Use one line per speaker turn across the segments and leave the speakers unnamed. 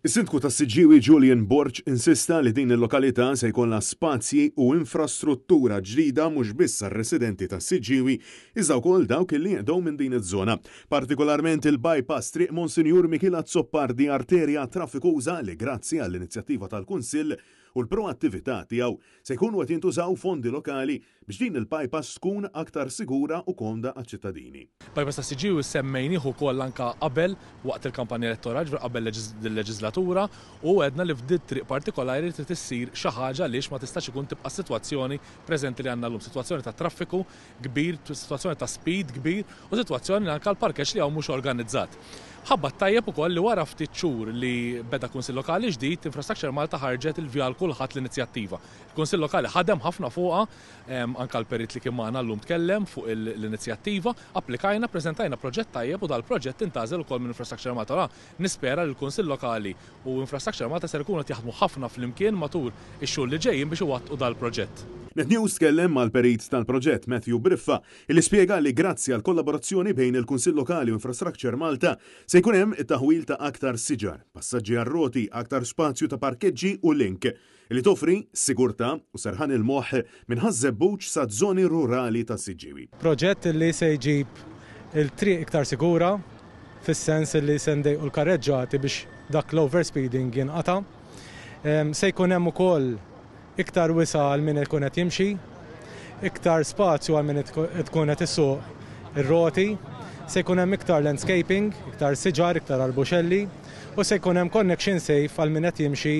Is-Sindku tas-Siġġiewi Julian Borch insista li din il-lokalità se jkollha spazji u infrastruttura ġdida mhux biss għar-residenti tas-Siġġiewi iżda wkoll dawk li jieqgħu minn din iż-żona. Partikolarment il-bypass triq Monsinjur Michela Zoppardi arterja traffikuża li grazzi għall-inizjattiva tal-Kunsill u l-proattività tiegħu se jkunu qed jintużaw fondi lokali biex din il-bypass tkun aktar sigura u konda għaċ-ċittadini.
Bypass tas-Siġġiewi semmejnieh ukoll anke qabel waqt il-kampanja elettorali qabel il-leġislatura u għedna li f'dit triq partikolari trid issir xi ħaġa għaliex ma tistax ikun tibqa' sitwazzjoni preżenti li għandna llum, sitwazzjoni ta' traffiku kbir, sitwazzjoni ta' speed kbir u sitwazzjoni anke l-parkeġġ li hawn mhux organizzat. Ħabba tajjeb ukoll li wara ftit xhur li beda Kunsill Lokali ġdid, Infrastructure Malta ħarġet il-via l kulħadd l-inizjattiva. Il-Kunsill Lokali ħadem ħafna fuqha, anke l-perit li kien magħna llum tkellem fuq l-inizjattiva, applikajna, preżentajna proġett tajjeb u dal-proġett intażel ukoll minn Infrastructure Malta. Nispera li l-Kunsill Lokali u Infrastructure Malta ser ikunu qed jaħdmu ħafna flimkien matul ix-xhur li ġejjin biex iwattqu dal-proġett.
NetNews tkellem mal-perit tal-proġett Matthew Briffa li spjega li grazzi għal kollaborazzjoni bejn il-Kunsill Lokali u Infrastructure Malta se jkun hemm it-taħwil ta' aktar siġar, passaġġi għar-roti, aktar spazju ta' parkeġġi u link li toffri sigurtà u serħan il-moħħ minn ħażebbuġ sa' żoni rurali ta' Siġġiewi.
Proġett li se jġib il-triq iktar sigura fis-sens li se ndejqu l-karreġġati biex dak l-overspeeding jinqata'. Se jkun hemm ukoll iktar wisa għal min tkun qed jimxi, iktar spazju għal min tkun qed issuq ir-roti, se jkun hemm iktar landscaping, iktar siġar, iktar arbuxelli, u se jkun hemm connection safe għal min qed jimxi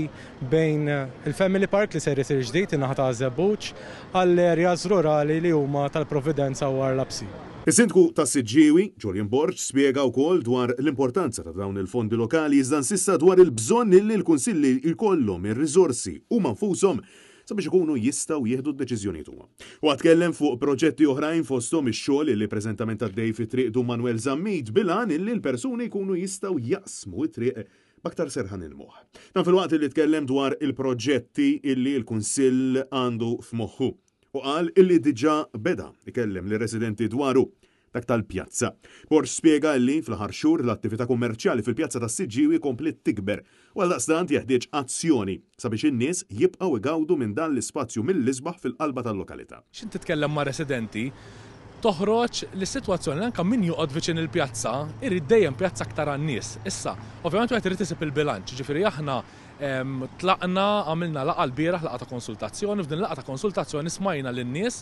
bejn il-Family Park li se jsir ġdid in-naħa ta' Żebbuġ għall areas rurali li huma tal-Providenza u Arlabsi.
Is-Sindku tas-Siġġiewi Julian Borch spjega wkoll dwar l-importanza ta' dawn il-fondi lokali iżda insista dwar il-bżonn li l-kunsilli jkollhom ir-riżorsi huma nfushom sabiex ikunu jistgħu jieħdu d-deċiżjonijiet huma. U tkellem fuq proġetti oħrajn fosthom ix-xogħol li preżentament għaddej fit-triq du Manuel Zammit bilan illi l-persuni jkunu jistgħu jaqsmu t-triq b'aktar serħan il-moħħ. Dan fil-waqt li tkellem dwar il-proġetti illi l-Kunsill għandu f'moħħu. U qal illi diġà beda ikellem li residenti dwaru dak tal-pjazza. Borch spjega li fl-aħħar xhur l-attività kummerċjali fil-pjazza tas-Siġġiewi komplet tikber u għaldaqstant jeħtieġ azzjoni sabiex in-nies jibqgħu igawdu minn dan l-ispazju mill-isbaħ fil-qalba tal-lokalità.
X'inti titkellem ma' residenti toħroġ l-sitwazzjoni anke min joqgħod viċin il-pjazza irid dejjem pjazza aktar għan-nies. Issa, ovvjament wieħed irid isib il-bilanċ, ġifieri aħna tlaqna għamilna laqgħa l-bieraħ laqgħa ta' konsultazzjoni, f'din laqgħa ta' konsultazzjoni smajna lin-nies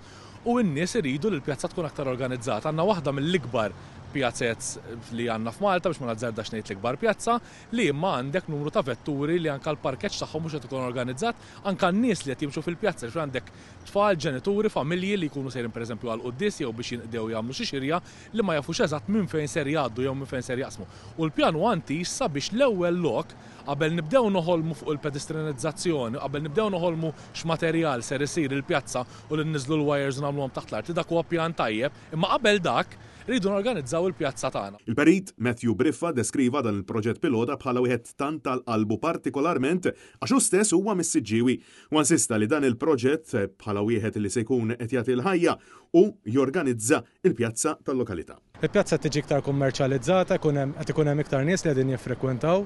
u n-nies iridu li l-pjazza tkun aktar organizzata. Għandna waħda mill-ikbar pjazzett li għandna f'Malta biex ma nażardax ngħid l-ikbar pjazza li imma għandek numru ta' vetturi li anke l-parkeġġ tagħhom mhux qed ikun organizzat, anke n-nies li qed jimxu fil-pjazza biex għandek tfal, ġenituri, familji li jkunu sejrin pereżempju għal qudies jew biex jinqdew jagħmlu xi xirja li ma jafux eżatt minn fejn ser jgħaddu jew minn fejn ser jaqsmu. U l-pjan huwa antis sabiex l-ewwel lok qabel nibdew noħolmu fuq il-pedestrianizzazzjoni, qabel nibdew noħolmu x'materjal ser isir il-pjazza u li nniżlu l-wires u nagħmluhom taħt l-art, dak huwa pjan tajjeb, imma qabel dak rridu norganizzaw il-pjazza tagħna.
Il-perit Matthew Briffa deskriva dan il-proġett pilota bħala wieħed tant tal-qalbu partikolarment għax hu stess huwa mis-Siġġiewi u insista li dan il-proġett bħala wieħed li se jkun qed jagħti l-ħajja u jorganizza il-pjazza tal-lokalità.
Il-pjazza tiġi iktar kummerċjalizzata, qed ikun hemm iktar nies li qegħdin jiffrekwentaw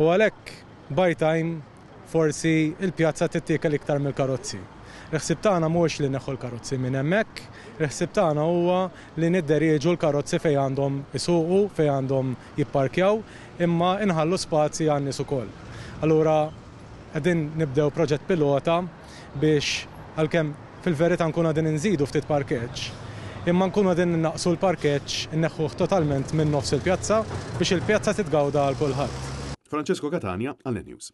u għalhekk by time forsi il-pjazza tittiekel iktar mill-karozzi. Il-ħsieb tagħna mhux li neħħu l-karozzi minn hemmhekk, il-ħsieb tagħna huwa li nidderieġu l-karozzi fejn għandhom isuqu, fejn għandhom jipparkjaw, imma inħallu spazji għan-nies ukoll. Allura qegħdin nibdew proġett pilota biex għalkemm fil-verità nkunu qegħdin inżidu ftit parkeġġ, imma nkunu qegħdin innaqsu l-parkeġġ inneħħuh totalment minn nofs il-pjazza biex il-pjazza titgawda għal kulħadd.
Francesco Catania għal NetNews.